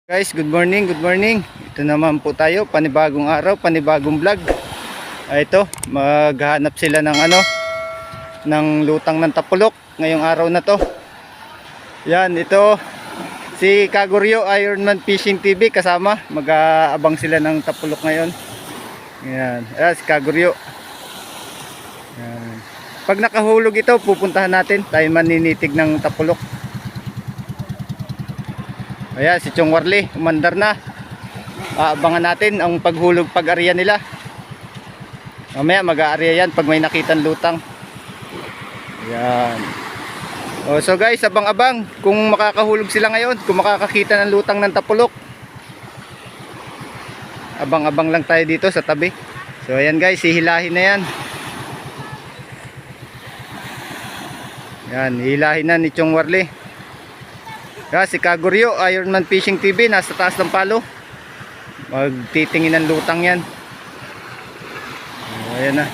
Guys, good morning, good morning. Ito naman po tayo, panibagong araw, panibagong vlog. Ito, maghahanap sila ng ng lutang ng tapulok ngayong araw na to. Yan, ito si Kaguryo Ironman Fishing TV kasama. Mag-aabang sila ng tapulok ngayon. Yan, si Kaguryo. Yan. Pag nakahulog ito, pupuntahan natin. Tayo maninitig ng tapulok. Ayan, si Chong Warli, umandar na. Abangan natin ang paghulog pag-area nila. Mamaya mag-aarya yan pag may nakitang lutang. Ayan. So guys, abang-abang kung makakahulog sila ngayon, kung makakakita ng lutang ng tapulok. Abang-abang lang tayo dito sa tabi. So ayan guys, hihilahin na yan. Yan, hihilahin na ni Chong Warli. Si Kaguryo Ironman Fishing TV nasa taas ng palo. Magtitingin ng lutang yan. Ayan na.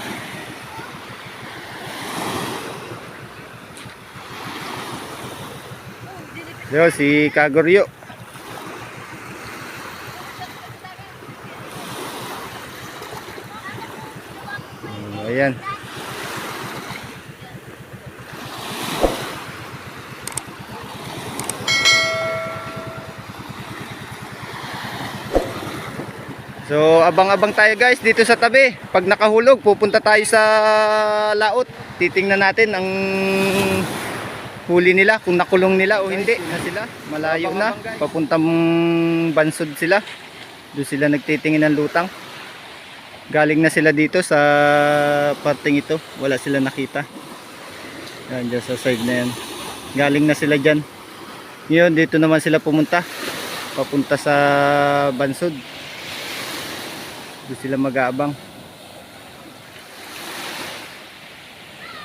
Yo, si Kaguryo. Ayan. So abang-abang tayo guys dito sa tabi. Pag nakahulog pupunta tayo sa laot. Titingnan natin ang huli nila, kung nakulong nila o hindi. Na sila, malayo na, papuntang Bansod sila. Doon sila nagtitingin ng lutang. Galing na sila dito sa parting ito. Wala sila nakita. Yan, dyan sa side na yan. Galing na sila dyan. Ngayon dito naman sila pumunta. Papunta sa Bansod. Doon sila mag-aabang.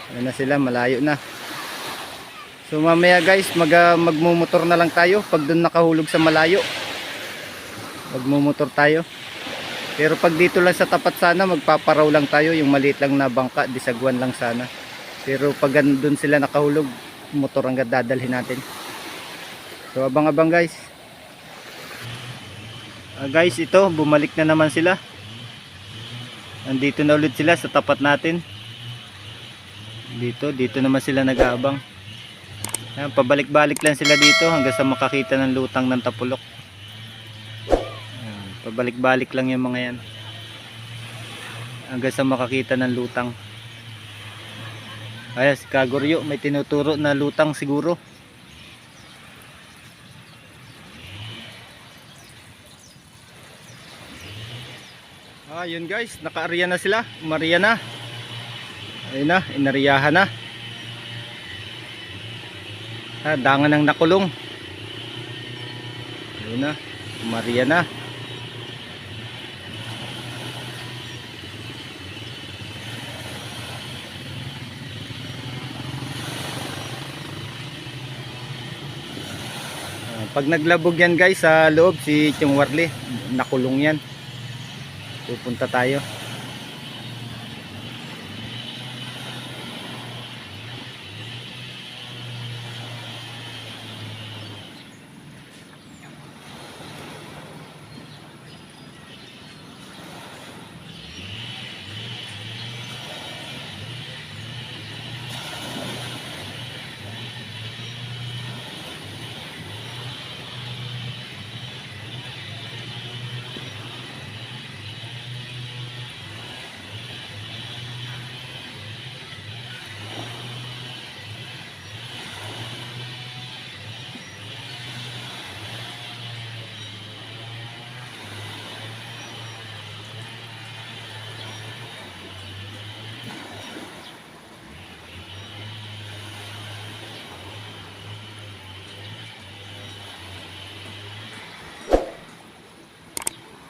Ayan na sila, malayo na. So mamaya guys, magmumotor na lang tayo pag doon nakahulog sa malayo. Magmumotor tayo. Pero pag dito lang sa tapat sana, magpaparaw lang tayo. Yung maliit lang na bangka, disagwan lang sana. Pero pag doon sila nakahulog, motor ang dadalhin natin. So abang-abang guys. Guys, ito, bumalik na naman sila. Andito na ulit sila sa tapat natin. Dito naman sila nag-aabang. Pabalik-balik lang sila dito hanggang sa makakita ng lutang ng tapulok. Pabalik-balik lang yung mga yan. Hanggang sa makakita ng lutang. Ayan, si Kaguryo may tinuturo na lutang siguro. Yun guys, naka-area na sila. Umaria na. Ayun na, inariyahan na. Dangan ng nakulong. Ayun na, umaria na. Pag naglabog yan guys sa loob, si Chong Warli, nakulong yan. Pupunta tayo.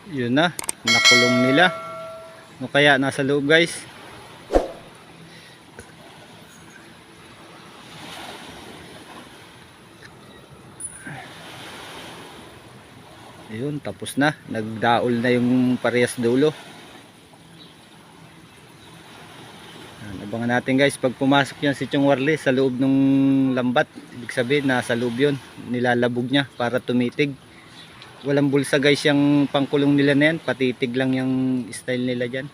Yun na, nakulong nila. O kaya nasa loob guys. Ayun, tapos na. Nagdaol na yung parehas dulo. Abangan natin guys pag pumasok yan si Chong Warli sa loob ng lambat. Ibig sabihin nasa loob yun. Nilalabog niya para tumitig. Walang bulsa guys yung pangkulong nila na yan. Patitig lang yung style nila dyan.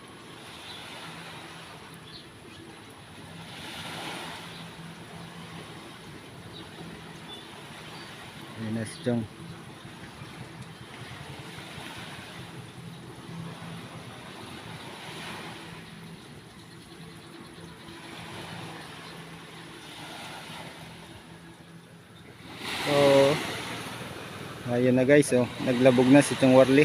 Ayan na si Chong. So, ayun na guys, oh, naglabog na si Chong Warli.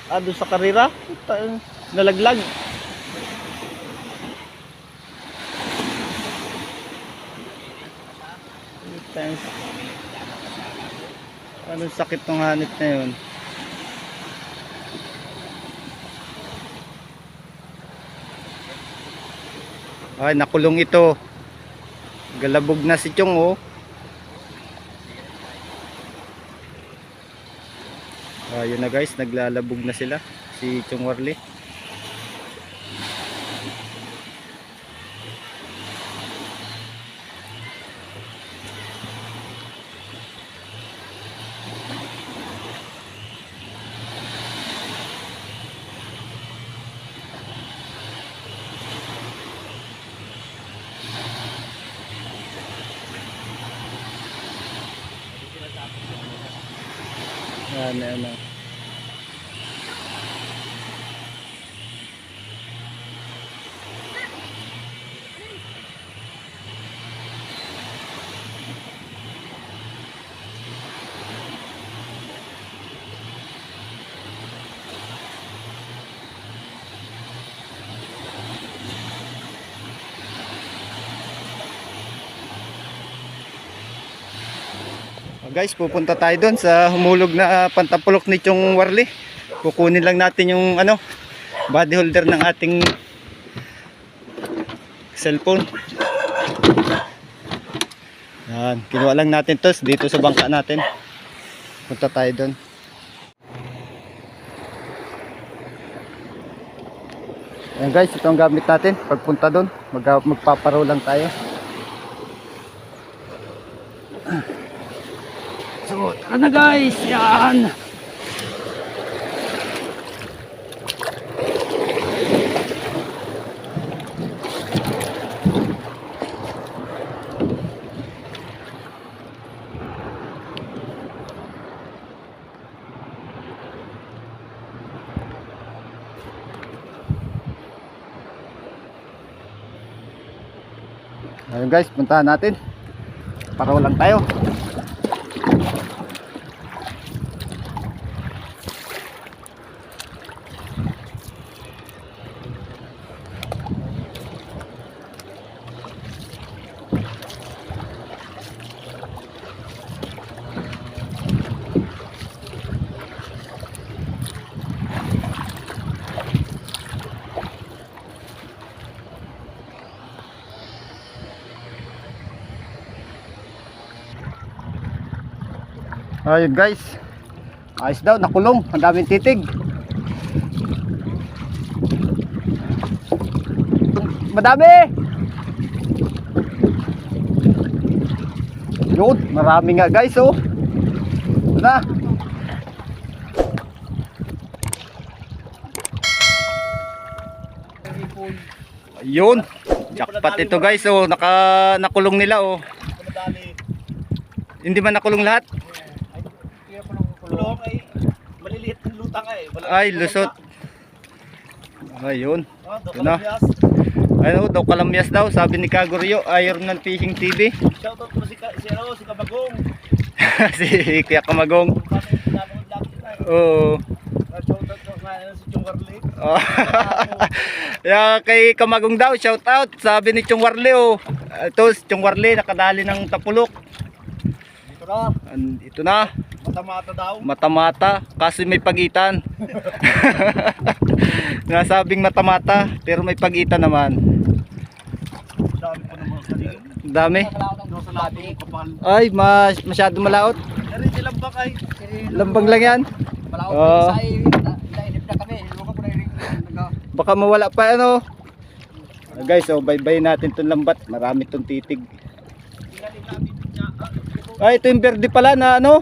Doon sa karera, nalaglag. Anong sakit ng hanip na yun? Ay, nakulong ito. Galabog na si Chong, oh. Ayun na guys, naglalabog na sila. Si Chong Warli. Ano. Guys, pupunta tayo doon sa humulog na pantapulok ni Chong Warli. Kukunin lang natin yung body holder ng ating cellphone. Yan, kinuha lang natin to dito sa bangka natin. Punta tayo doon. Ayan guys, ito ang gamit natin pagpunta doon. Magpaparo lang tayo. So, tara na guys, yan. Ayun guys, puntahan natin. Paro lang tayo. Ayun guys, ayos daw, nakulong, ang daming titig. Madami! Yun, marami nga guys, oh. Ito na. Ayun, jackpot ito guys, oh. Nakulong nila, oh. Hindi man nakulong lahat? Kulong ay maliliit ng lutang ay. Ay, lusot. Ayun. Ito na. Kalamyas. Ayun daw, kalamyas daw. Sabi ni Kaguryo, Ironman Fishing TV. Shoutout mo si Kabagong. Si Kuya Kamagong. Oo. Shoutout ko nga si Chong Warli. Yeah, kay Kamagong daw, shoutout. Sabi ni Chong Warli, oh. Ito, si Chong Warli, nakadali ng tapulok. Ito na. Ito na. Mata-mata daw. Mata-mata, kasi may pagitan. Nasabing mata-mata, pero may pagitan naman. Dami pa naman sa liyo. Dami. Doon sa labi ng kapal. Ay, masyado malaot. Dari di lambak ay. Lambang lang yan. Malaot Oo. sa nainip na kami. Luka ko na rin. Baka mawala pa ano. Guys, so bye-bye natin itong lambat. Marami itong titig. Ito yung verde pala na ano.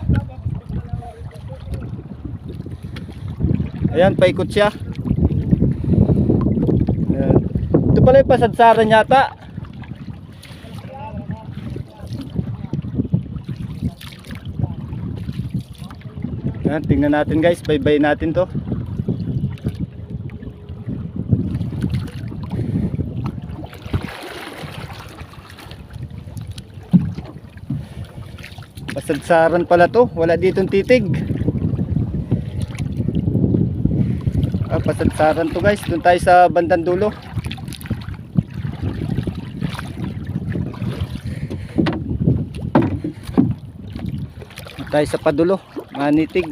Ayan, paikot siya. Ayan. Ito pala yung pasadsaran yata. Ayan, tingnan natin guys, bye-bye natin to. Pasadsaran pala to, wala ditong titig. Pasadsaran to guys, doon tayo sa bandang dulo. Doon tayo sa padulo, manitig.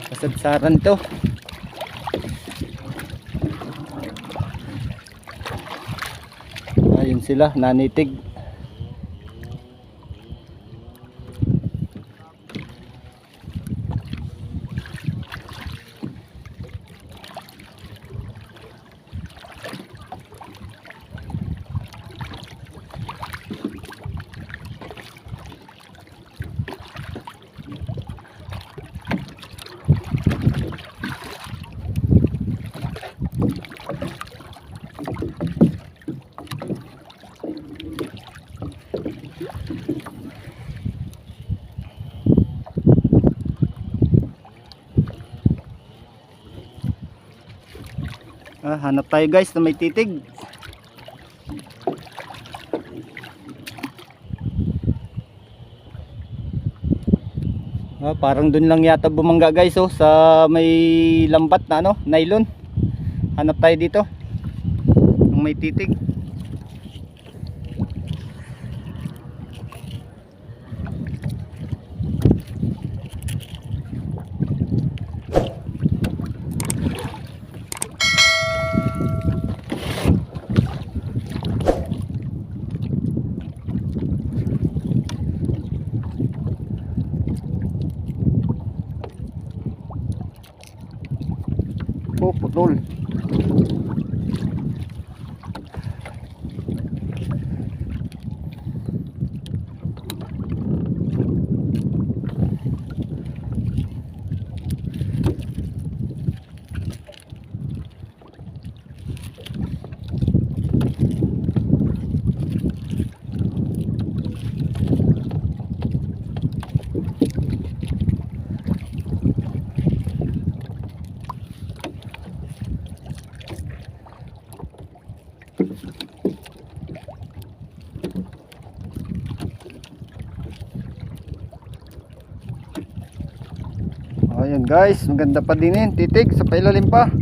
Pasadsaran to. Ayun sila, nanitig. Hanap tayo guys na may titig. Parang dun lang yata bumangga guys, oh, sa may lambat na ano, nylon. Hanap tayo dito ng may titig. Putol. Ayan guys, maganda pa din yun, titig sa pailalim pa.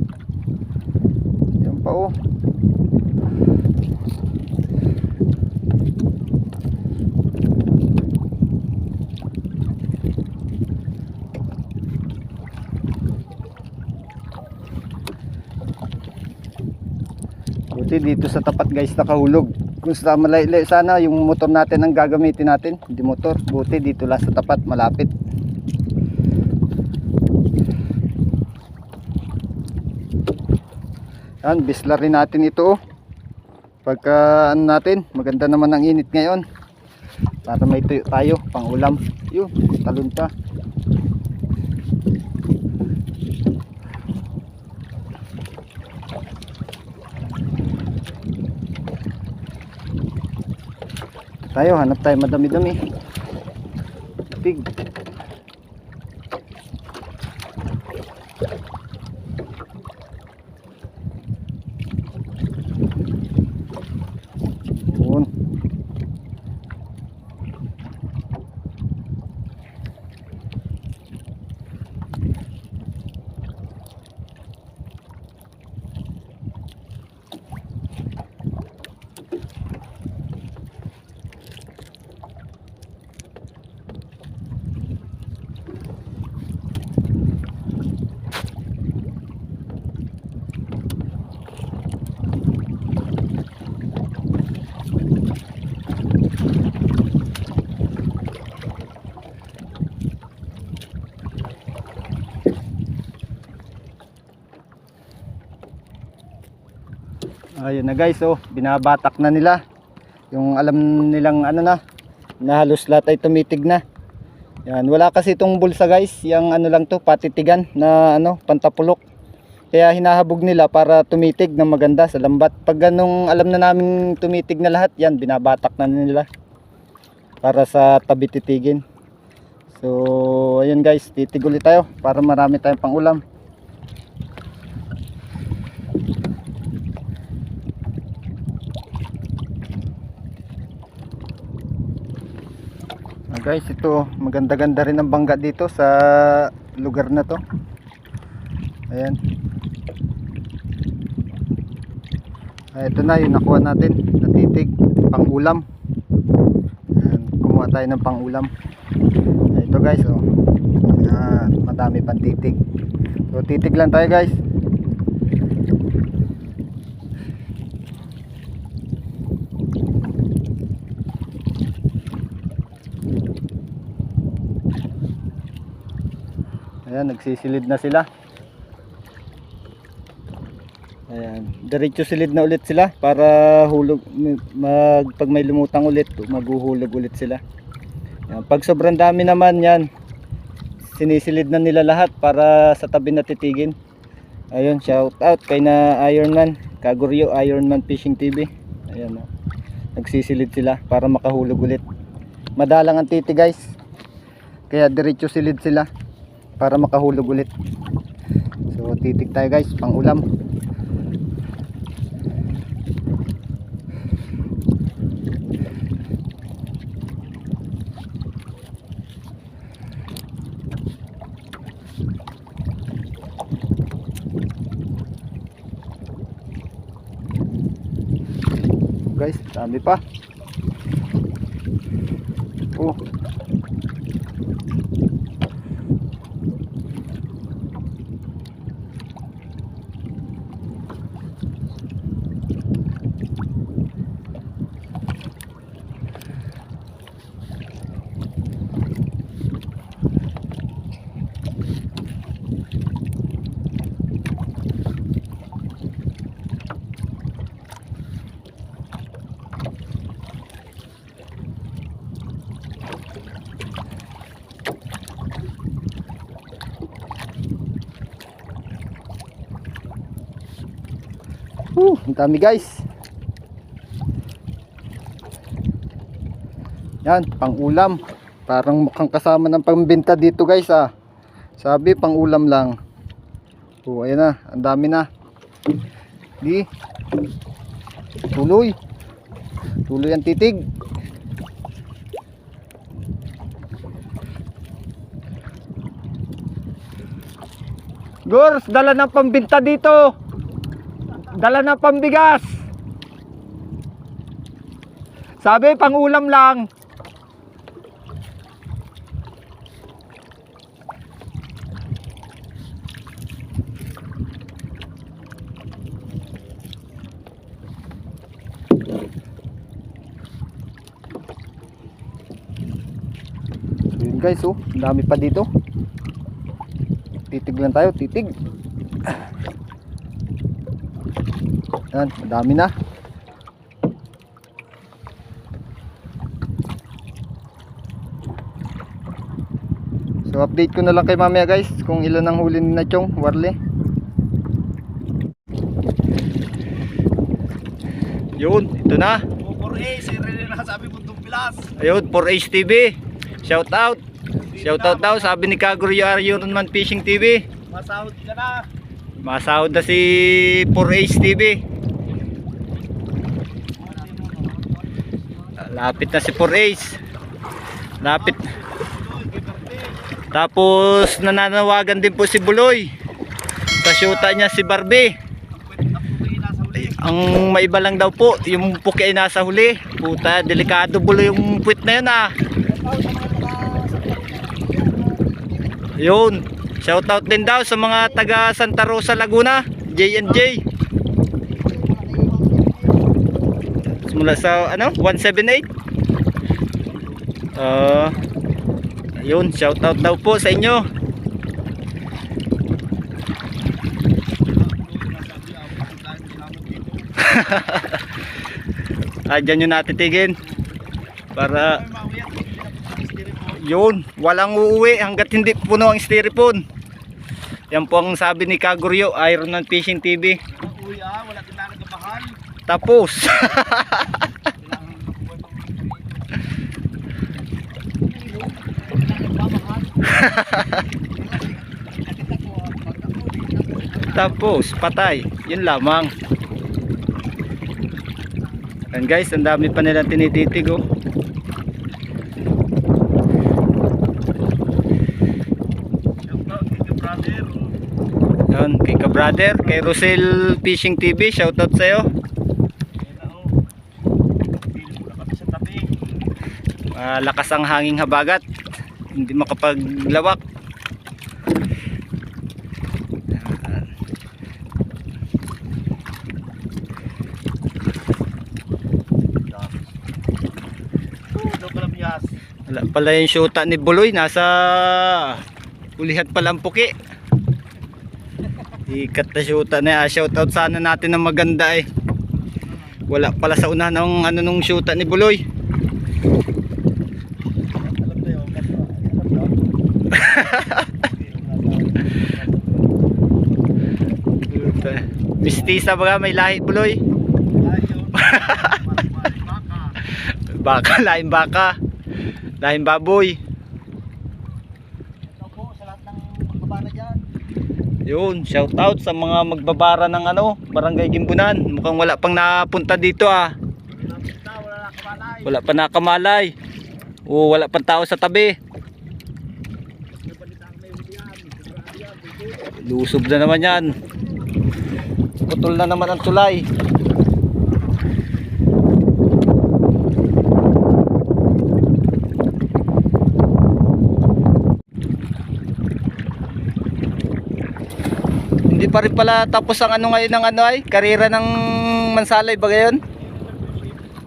Yan pa oh. Buti dito sa tapat guys nakahulog. Kung sa malaylay sana yung motor natin ang gagamitin natin, hindi motor. Buti dito lang sa tapat, malapit. Yan, bisla rin natin ito oh. Pagka ano natin, maganda naman ang init ngayon. Para may tuyo tayo, pang ulam. Yun, talon pa. Tayo, hanap tayo madami-dami. Tig. Ayun na guys, oh, binabatak na nila. Yung alam nilang ano na halos lahat ay tumitig na. Yan, wala kasi itong bulsa guys, yung ano lang to, patitigan na ano, pantapulok. Kaya hinahabog nila para tumitig na maganda sa lambat. Pag ganong alam na namin tumitig na lahat, yan, binabatak na nila. Para sa tabi titigin. So, ayun guys, titig ulit tayo para marami tayong pang ulam. Guys, ito maganda-ganda rin ang bangga dito sa lugar na to. Ayan. Ito na yung nakuha natin na titig, pang ulam. Ayan, kumuha tayo ng pang ulam. Ito guys, oh. Ayan, madami pang titig. So titig lang tayo guys. Ayan, nagsisilid na sila. Ayan, diretso silid na ulit sila para hulog, pag may lumutang ulit, maghuhulog ulit sila. Ayan, pag sobrang dami naman yan, sinisilid na nila lahat para sa tabi na titigin. Ayun, shout out kay na Ironman, Kaguryo, Ironman Fishing TV. Ayan, oh. Nagsisilid sila para makahulog ulit. Madalang ang titi guys, kaya diretso silid sila para makahulog ulit. So titig tayo guys, pang ulam. Guys, dami pa. Oh. Ang dami guys. Yan, pang ulam. Parang mukhang kasama ng pambenta dito guys ah. Sabi pang ulam lang. Oh, ayan na, ang dami na. Di. Tuloy. Tuloy ang titig. Gors, dala ng pambenta dito. Dala na pambigas. Sabi pang ulam lang. Yun guys, oh, ang dami pa dito. Titig lang tayo, titig. Yan, madami na. So update ko na lang kay mamaya guys kung ilan ang huli ni Nachong Warle. Yun, ito na. 4A, si Rene nakasabi Bundong Pilas. Ayun, 4H TV. Shout out. Shout out daw, sabi ni Kaguryo Ironman Fishing TV. Masahod ka na. Masahod na si 4H TV. Lapit na si 4H. Lapit. Tapos nananawagan din po si Buloy. Sa syuta niya si Barbie. Ang maiba lang daw po, yung puki ay nasa huli. Puta, delikado Buloy yung puwit na yun ah. Yun. Shoutout din daw sa mga taga Santa Rosa, Laguna, J&J. Mula sa ano 178. Ayun, shoutout daw po sa inyo. Dyan yun natitigin. Para May mauwi at hindi na po sa styrofoam. yun, walang uuwi hanggat hindi puno ang styrofoam. Yan po ang sabi ni Kaguryo, Iron Man Fishing TV. Uwi wala din na nagmahal. Tapos. Kailangan makuha pang Tapos, patay. Yun lamang. And guys, ang dami pa nilang tinititig oh. Yun, kay ka-brother, kay Rosel Fishing TV, shoutout sa'yo. Lakas ang hanging habagat, hindi makapaglawak. Wala pala yung syuta ni Buloy, nasa ulihat pala ang puki. Ikat na syuta na, shoutout sana natin ng maganda eh. Wala pala sa unahan ng ano nung syuta ni Buloy. Mistisa ba may lahi Buloy? Baka, lahing baka. Lahing baboy. Yun, shout out sa mga magbabara ng ano, Barangay Gimbunan. Mukhang wala pang napunta dito ah. Wala pa nakamalay. O wala pang tao sa tabi. Lusob na naman yan. Putol na naman ang tulay. Hindi pa rin pala tapos ang ano ngayon ng ano ay karera ng Mansalay ba ngayon?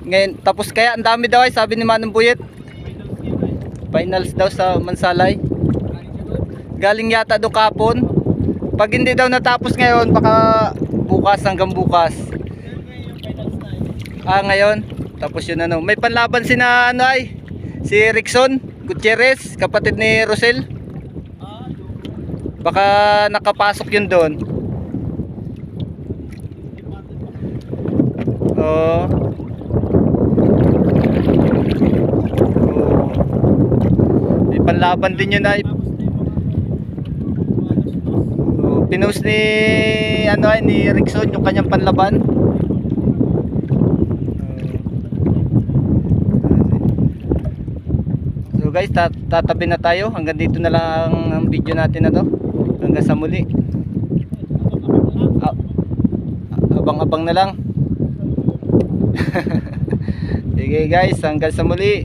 Ngayon tapos kaya ang dami daw ay sabi ni Manong Buyet. Finals daw sa Mansalay. Galing yata do kapon. Pag hindi daw natapos ngayon baka bukas hanggang bukas. Ngayon tapos yun ano. May panlaban sina ano ay si Rickson Gutierrez, kapatid ni Rosel. Baka nakapasok yun doon. Oh. May panlaban din yun ay. Oh, pinost ni ano ay ni Rickson yung kanyang panlaban. So guys, tatabi na tayo. Hanggang dito na lang ang video natin na to. Hanggang sa muli. Abang-abang na lang. Sige guys, hanggang sa muli.